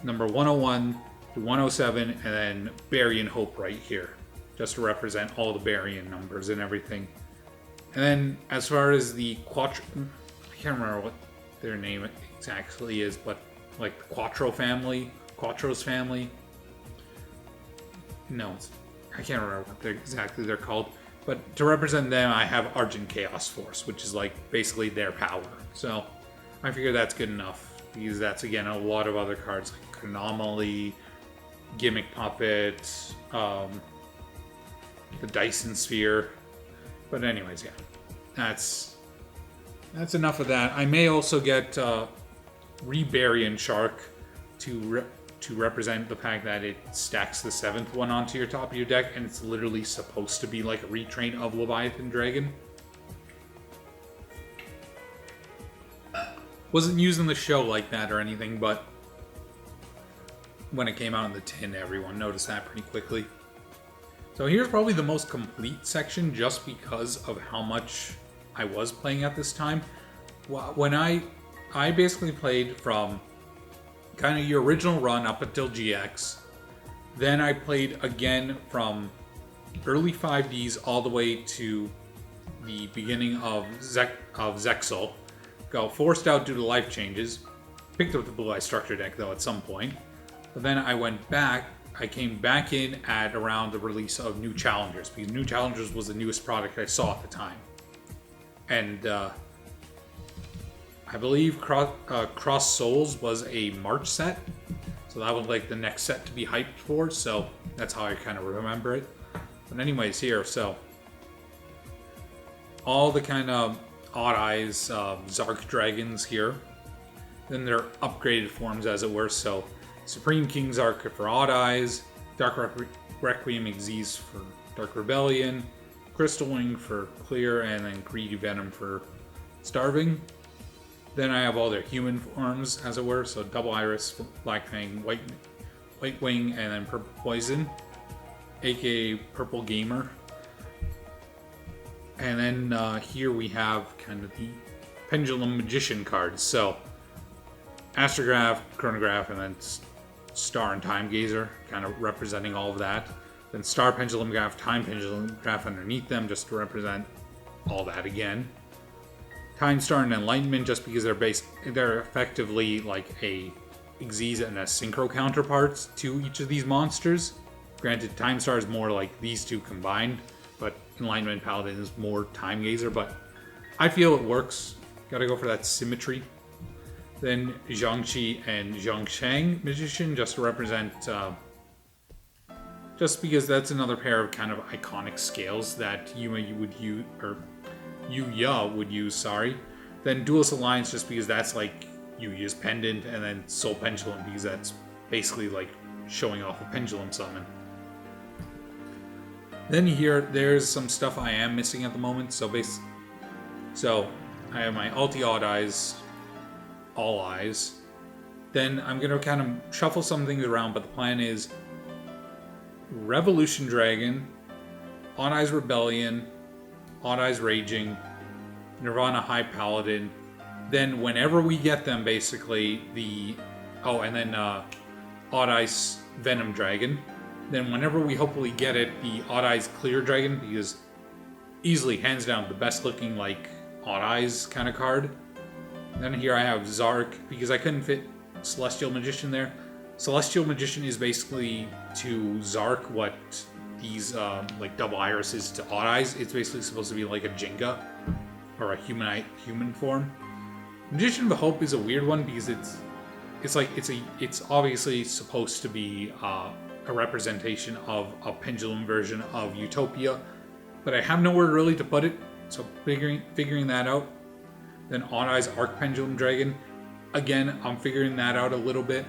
number 101 to 107 and then Baryon Hope right here. Just to represent all the Baryon numbers and everything. And then as far as the Quattro... I can't remember what their name exactly is, but like the Quattro's family. No, I can't remember what exactly they're called. But to represent them, I have Argent Chaos Force, which is like basically their power. So I figure that's good enough. Because that's, again, a lot of other cards like Anomaly, Gimmick Puppet, the Dyson Sphere. But anyways, yeah. That's enough of that. I may also get Rebarian Shark to represent the fact that it stacks the 7th one onto your top of your deck, and it's literally supposed to be like a retrain of Leviathan Dragon. Wasn't used in the show like that or anything, but when it came out in the tin, everyone noticed that pretty quickly. So here's probably the most complete section just because of how much I was playing at this time. When I basically played from kind of your original run up until GX. Then I played again from early 5Ds all the way to the beginning of Zexal. Got forced out due to life changes. Picked up the Blue Eye Structure deck though at some point. But then I came back in at around the release of New Challengers, because New Challengers was the newest product I saw at the time. And I believe Cross Souls was a March set. So that was like the next set to be hyped for, so that's how I kind of remember it. But anyways, here, so all the kind of Odd Eyes Zark Dragons here. Then their upgraded forms, as it were. So Supreme King Zark for Odd Eyes, Dark Requiem Xyz for Dark Rebellion, Crystal Wing for Clear, and then Greedy Venom for Starving. Then I have all their human forms, as it were. So Double Iris, Black Fang, White Wing, and then Purple Poison, aka Purple Gamer. And then here we have kind of the Pendulum Magician cards. So Astrograph, Chronograph, and then Star and Time Gazer, kind of representing all of that. Then Star Pendulum Graph, Time Pendulum Graph underneath them, just to represent all that again. Time Star and Enlightenment, just because they're effectively like a Xyz and a Synchro counterparts to each of these monsters. Granted, Time Star is more like these two combined, but Enlightenment Paladin is more Time Gazer, but I feel it works. Gotta go for that symmetry. Then Zhangqi and Zhangshang Magician, just to represent, just because that's another pair of kind of iconic scales that Yuya would use, sorry. Then Duelist Alliance, just because that's like Yuya's pendant, and then Soul Pendulum, because that's basically like showing off a pendulum summon. Then here, there's some stuff I am missing at the moment. So I have my Ulti Odd Eyes, All Eyes. Then I'm going to kind of shuffle some things around, but the plan is Revolution Dragon, Odd Eyes Rebellion, Odd Eyes Raging, Nirvana High Paladin. Then whenever we get them, basically, and then Odd Eyes Venom Dragon. Then whenever we hopefully get it, the Odd Eyes Clear Dragon, because easily, hands down, the best looking, like, Odd Eyes kind of card. Then here I have Zark, because I couldn't fit Celestial Magician there. Celestial Magician is basically to Zark what these, like, double iris is to Odd Eyes. It's basically supposed to be like a Jenga, or a human form. Magician of Hope is a weird one, because it's obviously supposed to be, a representation of a pendulum version of Utopia, but I have nowhere really to put it, so figuring that out. Then Odd Eyes Arc Pendulum Dragon. Again, I'm figuring that out a little bit,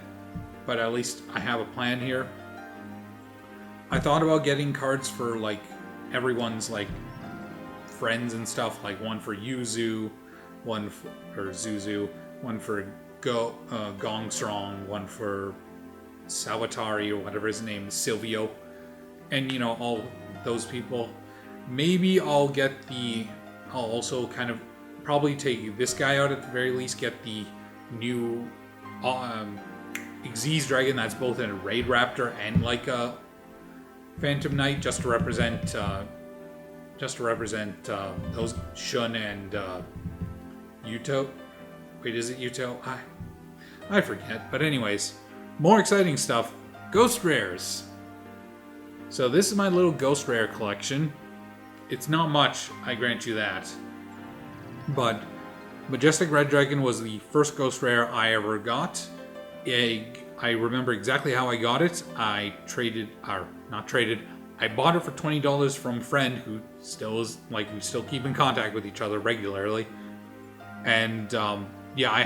but at least I have a plan here. I thought about getting cards for like everyone's like friends and stuff, like one for Yuzu, one for Zuzu, one for Gong Strong, one for Salvatari or whatever his name is, Silvio, and you know, all those people. Maybe I'll also kind of probably take this guy out at the very least, get the new Xyz Dragon that's both in a Raid Raptor and like a Phantom Knight, just to represent those Shun and Yuto. Wait, is it Yuto? I forget, but anyways. More exciting stuff, Ghost Rares. So this is my little Ghost Rare collection. It's not much, I grant you that. But Majestic Red Dragon was the first Ghost Rare I ever got. I remember exactly how I got it. I bought it for $20 from a friend who still is, like, we still keep in contact with each other regularly. And yeah, I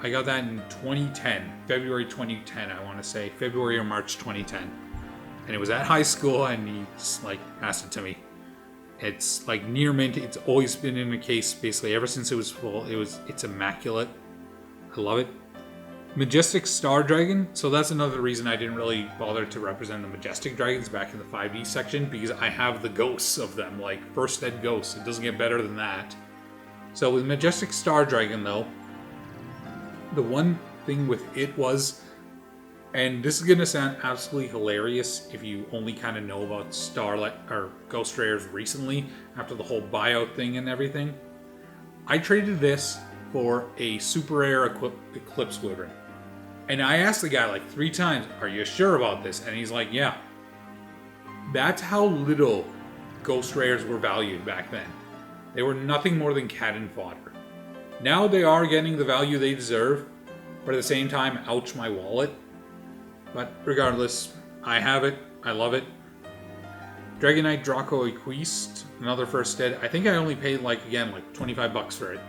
got that in 2010, February 2010, I want to say, February or March 2010. And it was at high school, and he just, like, passed it to me. It's, like, near mint. It's always been in a case, basically, ever since it was full. It's immaculate. I love it. Majestic Star Dragon. So that's another reason I didn't really bother to represent the Majestic Dragons back in the 5e section, because I have the ghosts of them, like, first ed ghosts. It doesn't get better than that. So with Majestic Star Dragon, though, the one thing with it was, and this is going to sound absolutely hilarious if you only kind of know about Starlight or Ghost Rares recently, after the whole buyout thing and everything. I traded this for a super rare Eclipse Wyvern. And I asked the guy like 3 times, "Are you sure about this?" And he's like, "Yeah." That's how little Ghost Rares were valued back then. They were nothing more than cannon fodder. Now they are getting the value they deserve, but at the same time, ouch my wallet. But regardless, I have it. I love it. Dragonite Draco Equest, another first ed. I think I only paid like $25 for it.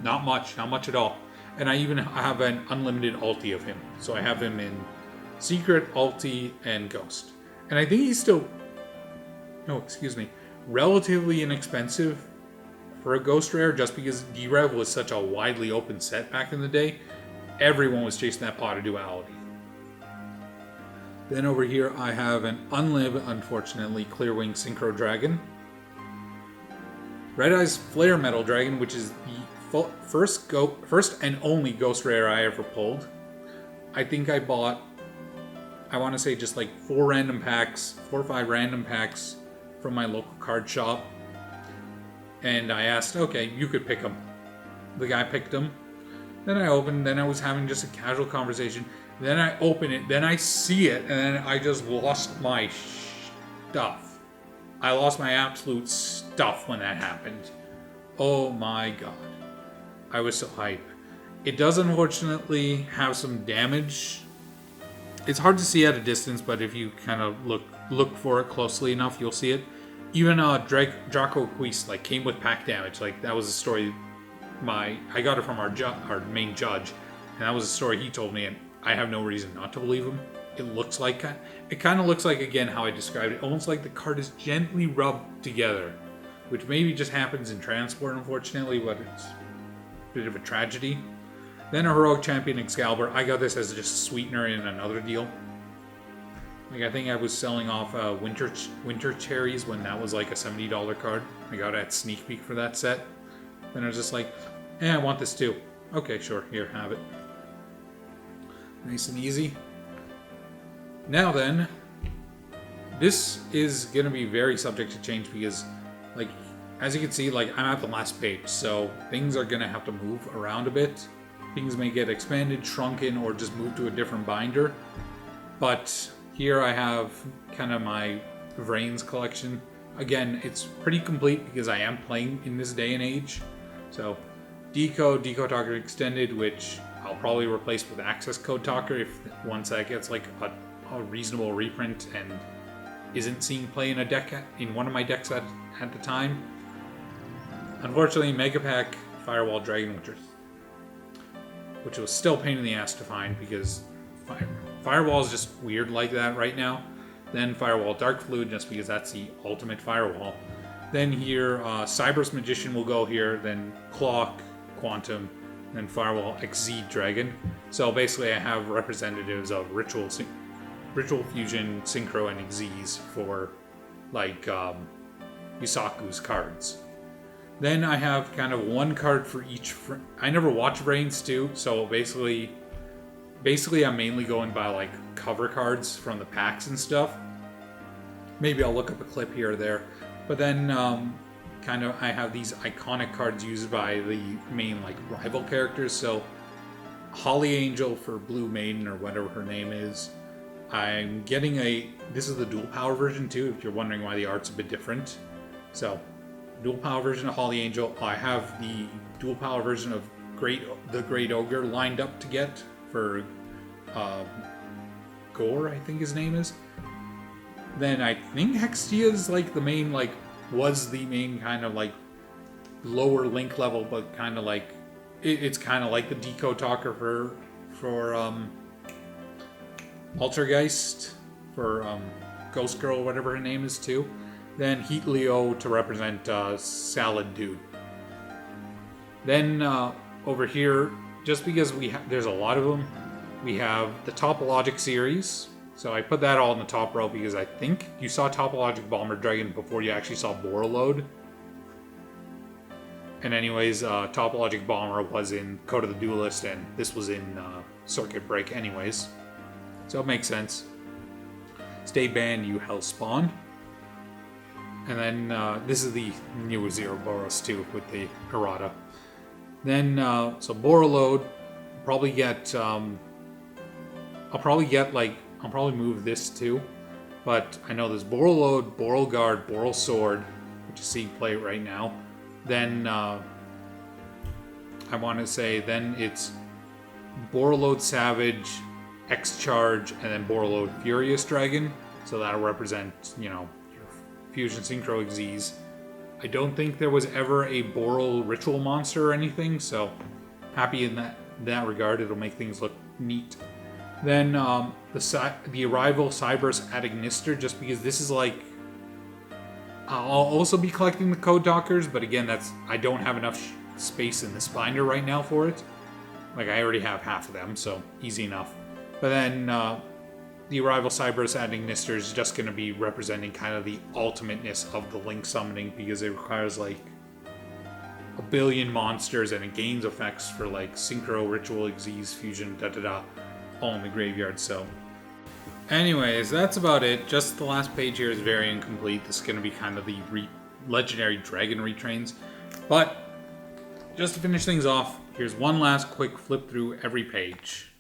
Not much at all. And I even have an unlimited ulti of him. So I have him in Secret, Ulti, and Ghost. And I think he's still, relatively inexpensive for a Ghost Rare, just because D-Rev was such a widely open set back in the day. Everyone was chasing that pot of duality. Then over here I have an Unlive, unfortunately, Clearwing Synchro Dragon. Red Eyes Flare Metal Dragon, which is the first and only Ghost Rare I ever pulled. I think I I want to say just like 4 or 5 random packs from my local card shop. And I asked, okay, you could pick them. The guy picked them. Then I opened, then I was having just a casual conversation. Then I open it, then I see it, and then I just lost my stuff. I lost my absolute stuff when that happened. Oh my god. I was so hyped. It does unfortunately have some damage. It's hard to see at a distance, but if you kind of look for it closely enough, you'll see it. Even Draco Equest like came with pack damage. Like that was a story. I got it from our main judge, and that was a story he told me, and I have no reason not to believe him. It kind of looks like again how I described it, almost like the card is gently rubbed together, which maybe just happens in transport, unfortunately, but it's a bit of a tragedy. Then a Heroic Champion Excalibur. I got this as just a sweetener in another deal. Like I think I was selling off Winter Cherries when that was like a $70 card. I got it at Sneak Peek for that set. Then I was just like, I want this too. Okay, sure, here, have it. Nice and easy. Now then, this is going to be very subject to change because, like, as you can see, like, I'm at the last page, so things are going to have to move around a bit. Things may get expanded, shrunken, or just move to a different binder. But here I have kind of my Vrains collection. Again, it's pretty complete because I am playing in this day and age. So, Deco Talker Extended, which I'll probably replace with Access Code Talker if once that gets like a reasonable reprint and isn't seeing play in a deck in one of my decks at the time. Unfortunately, Mega Pack Firewall Dragon, which was still a pain in the ass to find because Firewall is just weird like that right now. Then Firewall Dark Fluid, just because that's the ultimate Firewall. Then here, Cyber's Magician will go here, then Clock, Quantum, then Firewall Exceed Dragon. So basically I have representatives of Ritual Fusion, Synchro, and Xyz for like Yusaku's cards. Then I have kind of one card for each. I never watch Vrains too, so basically I'm mainly going by like cover cards from the packs and stuff. Maybe I'll look up a clip here or there. But then kind of I have these iconic cards used by the main like rival characters. So Holly Angel for Blue Maiden or whatever her name is. I'm getting this is the dual power version too, if you're wondering why the art's a bit different. So dual power version of Holly Angel. I have the dual power version of the Great Ogre lined up to get for Gore, I think his name is. Then I think Hextia is like the main, like, was the main kind of like lower link level, but kind of like it's kind of like the Deco Talker for Altergeist, for Ghost Girl, whatever her name is too. Then Heat Leo to represent Salad Dude. Then over here, just because there's a lot of them, we have the Topologic series. So I put that all in the top row because I think you saw Topologic Bomber Dragon before you actually saw Borreload. And anyways, Topologic Bomber was in Code of the Duelist, and this was in Circuit Break anyways. So it makes sense. Stay banned, you Hellspawn. And then this is the new Zero Boros too with the errata. Then so Borreload, I'll probably move this too, but I know there's Borreload, Borreguard, Borrel Sword, which is seeing play right now. Then I want to say then it's Borreload Savage, X-Charge, and then Borreload Furious Dragon. So that'll represent, your Fusion Synchro Xyz. I don't think there was ever a Borrel Ritual Monster or anything, so happy in that regard. It'll make things look neat. Then the Arrival Cyber's Adagnister, just because this is like... I'll also be collecting the Code Talkers, but again, I don't have enough space in this binder right now for it. Like, I already have half of them, so easy enough. But then the Arrival Cyber's Adagnister is just going to be representing kind of the ultimateness of the Link summoning, because it requires like a billion monsters and it gains effects for like Synchro, Ritual, Xyz, Fusion, all in the graveyard. So Anyways, that's about it. Just the last page here is very incomplete. This is going to be kind of the legendary dragon retrains. But just to finish things off, here's one last quick flip through every page.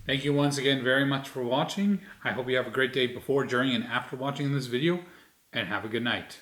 Thank you once again very much for watching. I hope you have a great day before, during, and after watching this video, and have a good night.